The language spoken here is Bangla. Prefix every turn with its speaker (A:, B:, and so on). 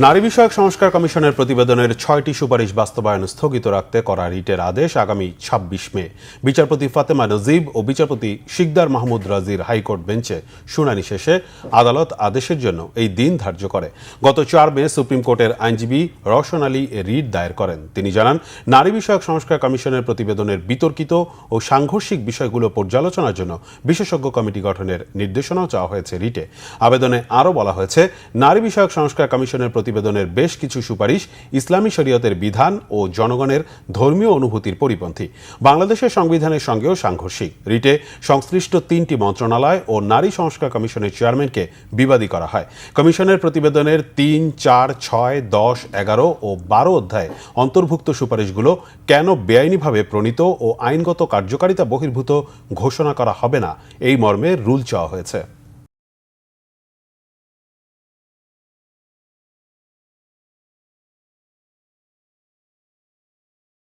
A: নারী বিষয়ক সংস্কার কমিশনের প্রতিবেদনের ৬টি সুপারিশ বাস্তবায়ন স্থগিত রাখতে করা রিটের আদেশ আগামী ২৬ মে। বিচারপতি ফাতেমা নজিব ও বিচারপতি শিকদার মাহমুদ রাজির হাইকোর্ট বেঞ্চে শুনানি শেষে আদালত আদেশের জন্য এই দিন ধার্য করে। গত ৪ মে সুপ্রিম কোর্টের আইনজীবী রওশন আলী রিট দায়ের করেন। তিনি জানান, নারী বিষয়ক সংস্কার কমিশনের প্রতিবেদনের বিতর্কিত ও সাংঘর্ষিক বিষয়গুলো পর্যালোচনার জন্য বিশেষজ্ঞ কমিটি গঠনের নির্দেশনাও চাওয়া হয়েছে রিটে। আবেদনে আরও বলা হয়েছে, নারী বিষয়ক সংস্কার কমিশনের প্রতিবেদনের বেশ কিছু সুপারিশ ইসলামী শরীয়তের বিধান ও জনগণের ধর্মীয় অনুভূতির পরিপন্থী, বাংলাদেশের সংবিধানের সঙ্গেও সাংঘর্ষিক। রিটে সংশ্লিষ্ট ৩টি মন্ত্রণালয় ও নারী সংস্কার কমিশনের চেয়ারম্যানকে বিবাদী করা হয়। কমিশনের প্রতিবেদনের ৩, ৪, ৬, ১০, ১১ ও ১২ অধ্যায়ে অন্তর্ভুক্ত সুপারিশগুলো কেন বেআইনিভাবে প্রণীত ও আইনগত কার্যকারিতা বহির্ভূত ঘোষণা করা হবে না, এই মর্মে রুল চাওয়া হয়েছে।